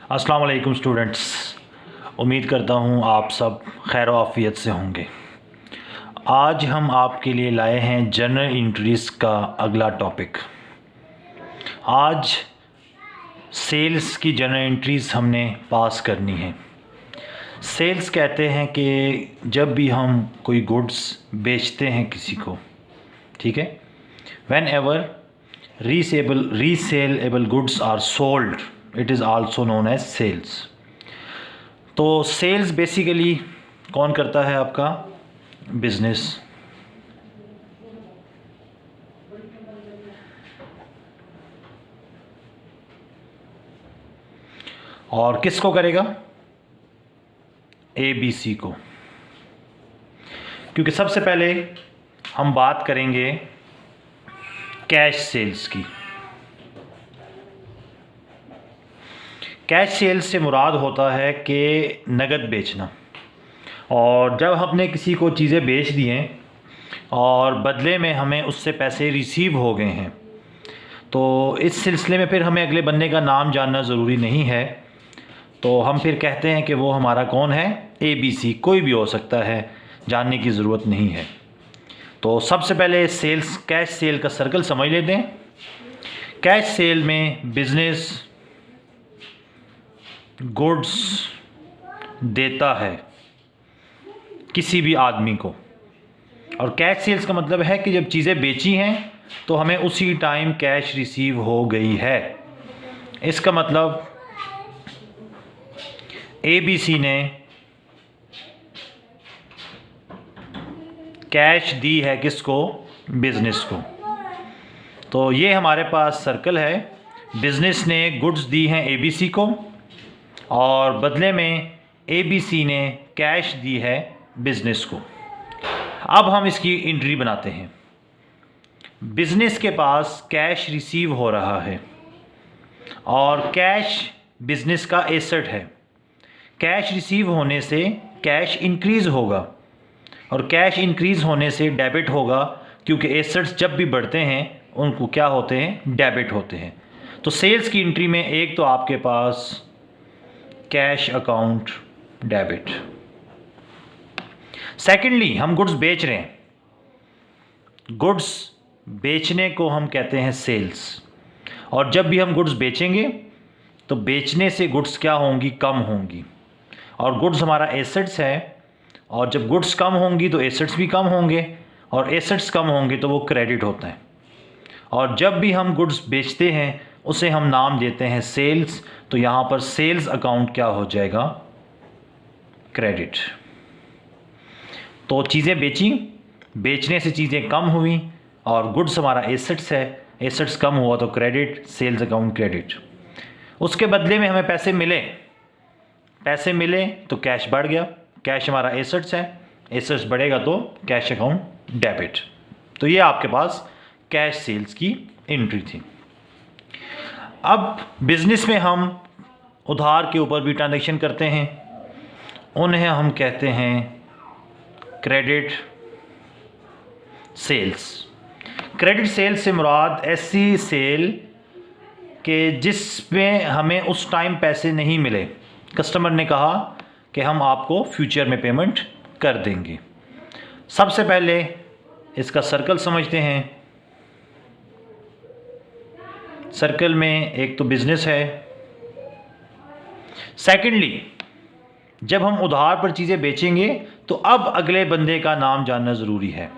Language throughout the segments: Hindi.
अस्सलाम वालेकुम स्टूडेंट्स। उम्मीद करता हूँ आप सब खैर आफ़ियत से होंगे। आज हम आपके लिए लाए हैं जनरल एंट्रीज़ का अगला टॉपिक। आज सेल्स की जनरल एंट्रीज़ हमने पास करनी है। सेल्स कहते हैं कि जब भी हम कोई गुड्स बेचते हैं किसी को, ठीक है, whenever resellable goods are sold, it is also known as sales. तो सेल्स बेसिकली कौन करता है? आपका बिजनेस। और किसको करेगा? ABC को। क्योंकि सबसे पहले हम बात करेंगे कैश सेल्स की। कैश सेल्स से मुराद होता है कि नगद बेचना। और जब हमने किसी को चीज़ें बेच दी हैं और बदले में हमें उससे पैसे रिसीव हो गए हैं, तो इस सिलसिले में फिर हमें अगले बंदे का नाम जानना ज़रूरी नहीं है। तो हम फिर कहते हैं कि वो हमारा कौन है? ABC। कोई भी हो सकता है, जानने की ज़रूरत नहीं है। तो सबसे पहले सेल्स, कैश सेल का सर्कल समझ लेते हैं। कैश सेल में बिज़नेस गुड्स देता है किसी भी आदमी को, और कैश सेल्स का मतलब है कि जब चीज़ें बेची हैं तो हमें उसी टाइम कैश रिसीव हो गई है। इसका मतलब ABC ने कैश दी है किसको? बिज़नेस को। तो ये हमारे पास सर्कल है। बिज़नेस ने गुड्स दी हैं ABC को और बदले में ABC ने कैश दी है बिज़नेस को। अब हम इसकी एंट्री बनाते हैं। बिज़नेस के पास कैश रिसीव हो रहा है और कैश बिज़नेस का एसेट है। कैश रिसीव होने से कैश इंक्रीज़ होगा और कैश इंक्रीज़ होने से डेबिट होगा, क्योंकि एसेट्स जब भी बढ़ते हैं उनको क्या होते हैं? डेबिट होते हैं। तो सेल्स की एंट्री में एक तो आपके पास कैश अकाउंट डेबिट। सेकेंडली, हम गुड्स बेच रहे हैं। गुड्स बेचने को हम कहते हैं सेल्स। और जब भी हम गुड्स बेचेंगे तो बेचने से गुड्स क्या होंगी? कम होंगी। और गुड्स हमारा एसेट्स है, और जब गुड्स कम होंगी तो एसेट्स भी कम होंगे, और एसेट्स कम होंगे तो वो क्रेडिट होता है। और जब भी हम गुड्स बेचते हैं उसे हम नाम देते हैं सेल्स। तो यहाँ पर सेल्स अकाउंट क्या हो जाएगा? क्रेडिट। तो चीज़ें बेची, बेचने से चीज़ें कम हुई, और गुड्स हमारा एसेट्स है, एसेट्स कम हुआ तो क्रेडिट, सेल्स अकाउंट क्रेडिट। उसके बदले में हमें पैसे मिले, पैसे मिले तो कैश बढ़ गया। कैश हमारा एसेट्स है, एसेट्स बढ़ेगा तो कैश अकाउंट डेबिट। तो ये आपके पास कैश सेल्स की एंट्री थी। अब बिज़नेस में हम उधार के ऊपर भी ट्रांजैक्शन करते हैं, उन्हें हम कहते हैं क्रेडिट सेल्स। क्रेडिट सेल्स से मुराद ऐसी सेल के जिसमें हमें उस टाइम पैसे नहीं मिले, कस्टमर ने कहा कि हम आपको फ्यूचर में पेमेंट कर देंगे। सबसे पहले इसका सर्कल समझते हैं। सर्कल में एक तो बिज़नेस है। सेकेंडली, जब हम उधार पर चीज़ें बेचेंगे तो अब अगले बंदे का नाम जानना ज़रूरी है,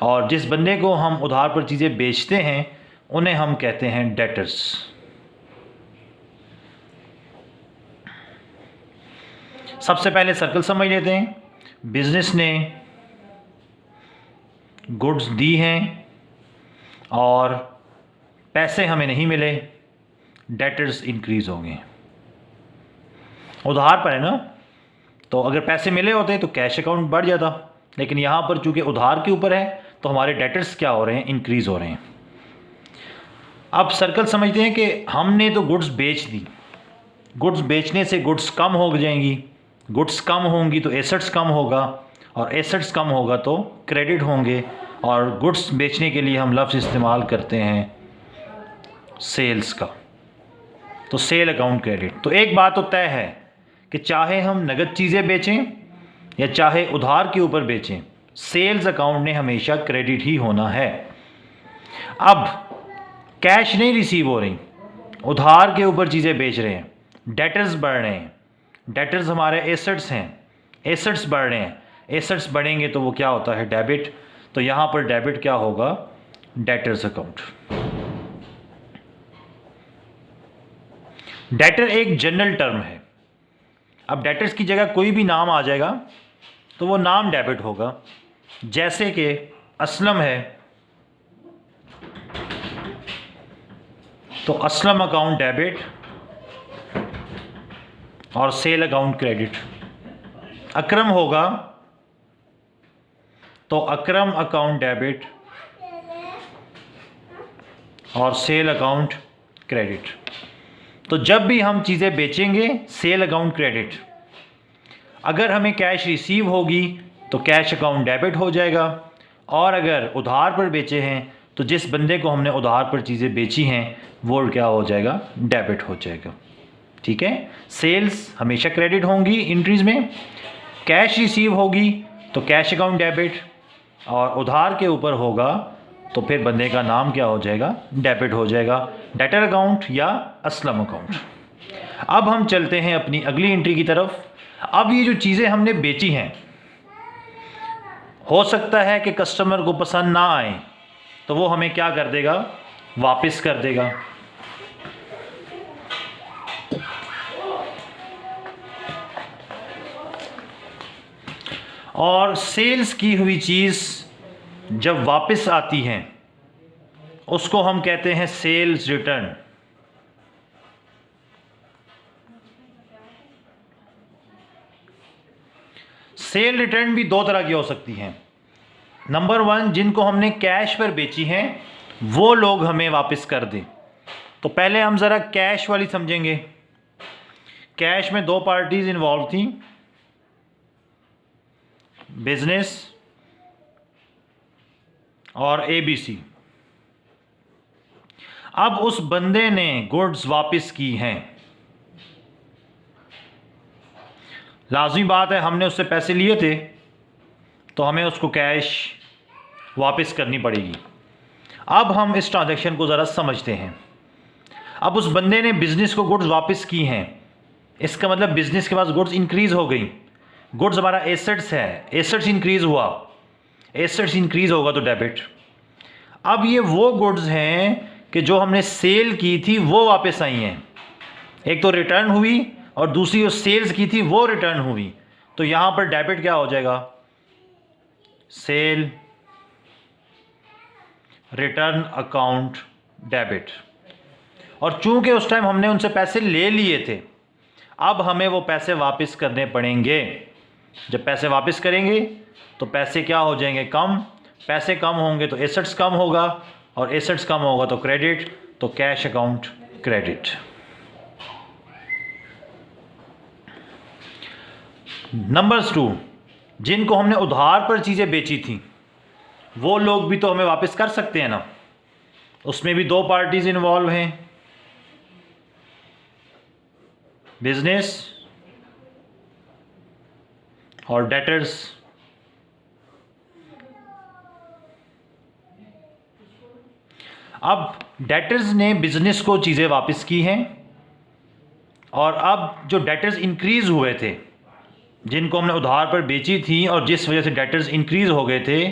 और जिस बंदे को हम उधार पर चीज़ें बेचते हैं उन्हें हम कहते हैं डेटर्स। सबसे पहले सर्कल समझ लेते हैं। बिज़नेस ने गुड्स दी हैं और पैसे हमें नहीं मिले, डेटर्स इंक्रीज़ हो गए। उधार पर है ना, तो अगर पैसे मिले होते तो कैश अकाउंट बढ़ जाता, लेकिन यहाँ पर चूँकि उधार के ऊपर है तो हमारे डेटर्स क्या हो रहे हैं? इंक्रीज़ हो रहे हैं। अब सर्कल समझते हैं कि हमने तो गुड्स बेच दी, गुड्स बेचने से गुड्स कम हो जाएंगी, गुड्स कम होंगी तो एसेट्स कम होगा, और एसेट्स कम होगा तो क्रेडिट होंगे, और गुड्स बेचने के लिए हम लफ्ज़ इस्तेमाल करते हैं सेल्स का। तो सेल अकाउंट क्रेडिट। तो एक बात तो तय है कि चाहे हम नगद चीज़ें बेचें या चाहे उधार के ऊपर बेचें, सेल्स अकाउंट ने हमेशा क्रेडिट ही होना है। अब कैश नहीं रिसीव हो रही, उधार के ऊपर चीज़ें बेच रहे हैं, डेटर्स बढ़ रहे हैं, डेटर्स हमारे एसेट्स हैं, एसेट्स बढ़ रहे हैं, एसेट्स बढ़ेंगे तो वो क्या होता है, डेबिट। तो यहाँ पर डेबिट क्या होगा, डेटर्स अकाउंट। डेटर एक जनरल टर्म है। अब डेटर्स की जगह कोई भी नाम आ जाएगा तो वो नाम डेबिट होगा। जैसे कि असलम है तो असलम अकाउंट डेबिट और सेल अकाउंट क्रेडिट। अकरम होगा तो अकरम अकाउंट डेबिट और सेल अकाउंट क्रेडिट। तो जब भी हम चीज़ें बेचेंगे, सेल अकाउंट क्रेडिट। अगर हमें कैश रिसीव होगी तो कैश अकाउंट डेबिट हो जाएगा, और अगर उधार पर बेचे हैं तो जिस बंदे को हमने उधार पर चीज़ें बेची हैं वो क्या हो जाएगा, डेबिट हो जाएगा। ठीक है, सेल्स हमेशा क्रेडिट होंगी एंट्रीज में, कैश रिसीव होगी तो कैश अकाउंट डेबिट, और उधार के ऊपर होगा तो फिर बंदे का नाम क्या हो जाएगा, डेबिट हो जाएगा, डेटर अकाउंट या असलम अकाउंट। अब हम चलते हैं अपनी अगली एंट्री की तरफ। अब ये जो चीज़ें हमने बेची हैं, हो सकता है कि कस्टमर को पसंद ना आए तो वो हमें क्या कर देगा, वापस कर देगा। और सेल्स की हुई चीज़ जब वापस आती है उसको हम कहते हैं सेल्स रिटर्न। सेल रिटर्न भी दो तरह की हो सकती हैं। नंबर 1, जिनको हमने कैश पर बेची हैं वो लोग हमें वापस कर दें। तो पहले हम ज़रा कैश वाली समझेंगे। कैश में दो पार्टीज इन्वॉल्व थी, बिजनेस और एबीसी। अब उस बंदे ने गुड्स वापस की हैं। लाजमी बात है, हमने उससे पैसे लिए थे तो हमें उसको कैश वापस करनी पड़ेगी। अब हम इस ट्रांजैक्शन को ज़रा समझते हैं। अब उस बंदे ने बिज़नेस को गुड्स वापस की हैं, इसका मतलब बिज़नेस के पास गुड्स इंक्रीज़ हो गई। गुड्स हमारा एसेट्स है, एसेट्स इंक्रीज़ हुआ, एसेट्स इंक्रीज़ होगा तो डेबिट। अब ये वो गुड्स हैं कि जो हमने सेल की थी वो वापस आई हैं। एक तो रिटर्न हुई और दूसरी जो सेल्स की थी वो रिटर्न हुई। तो यहाँ पर डेबिट क्या हो जाएगा, सेल रिटर्न अकाउंट डेबिट। और चूंकि उस टाइम हमने उनसे पैसे ले लिए थे, अब हमें वो पैसे वापस करने पड़ेंगे। जब पैसे वापस करेंगे तो पैसे क्या हो जाएंगे, कम। पैसे कम होंगे तो एसेट्स कम होगा, और एसेट्स कम होगा तो क्रेडिट, तो कैश अकाउंट क्रेडिट। नंबर 2, जिनको हमने उधार पर चीज़ें बेची थी वो लोग भी तो हमें वापस कर सकते हैं ना। उसमें भी दो पार्टीज इन्वॉल्व हैं, बिजनेस और डेटर्स। अब डेटर्स ने बिजनेस को चीज़ें वापस की हैं, और अब जो डेटर्स इंक्रीज़ हुए थे, जिनको हमने उधार पर बेची थी और जिस वजह से डेटर्स इंक्रीज़ हो गए थे,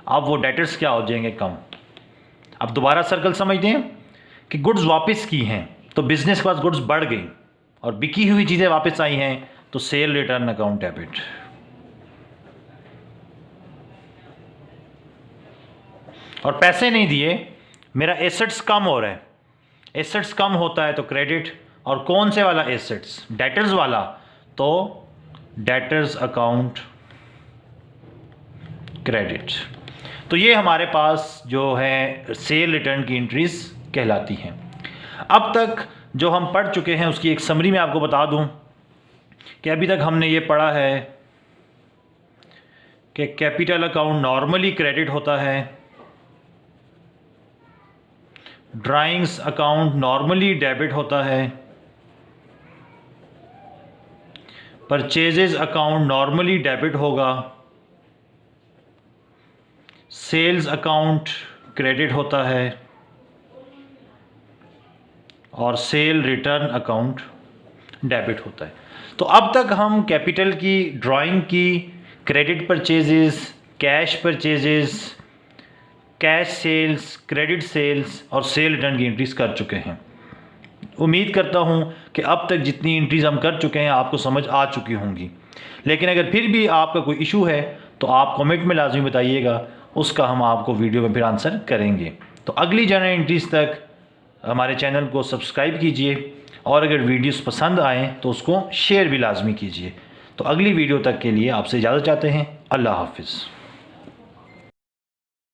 अब वो डेटर्स क्या हो जाएंगे, कम। अब दोबारा सर्कल समझते हैं कि गुड्स वापस की हैं तो बिजनेस के पास गुड्स बढ़ गई, और बिकी हुई चीज़ें वापस आई हैं तो सेल रिटर्न अकाउंट डेबिट। और पैसे नहीं दिए, मेरा एसेट्स कम हो रहा है, एसेट्स कम होता है तो क्रेडिट। और कौन से वाला एसेट्स, डेटर्स वाला, तो डेटर्स अकाउंट क्रेडिट। तो ये हमारे पास जो है सेल रिटर्न की एंट्रीज कहलाती हैं। अब तक जो हम पढ़ चुके हैं उसकी एक समरी में आपको बता दूं कि अभी तक हमने ये पढ़ा है कि कैपिटल अकाउंट नॉर्मली क्रेडिट होता है, ड्राइंग्स अकाउंट नॉर्मली डेबिट होता है, परचेजेस अकाउंट नॉर्मली डेबिट होगा, सेल्स अकाउंट क्रेडिट होता है और सेल रिटर्न अकाउंट डेबिट होता है। तो अब तक हम कैपिटल की ड्राइंग की credit purchases, cash purchases, cash sales, credit sales और सेल रिटर्न की एंट्रीज कर चुके हैं। उम्मीद करता हूं कि अब तक जितनी एंट्रीज हम कर चुके हैं आपको समझ आ चुकी होंगी। लेकिन अगर फिर भी आपका कोई इशू है तो आप कमेंट में लाजमी बताइएगा, उसका हम आपको वीडियो में फिर आंसर करेंगे। तो अगली जर्नल एंट्रीज तक हमारे चैनल को सब्सक्राइब कीजिए और अगर वीडियोस पसंद आएँ तो उसको शेयर भी लाजमी कीजिए। तो अगली वीडियो तक के लिए आपसे इजाज़त चाहते हैं। अल्लाह हाफिज़।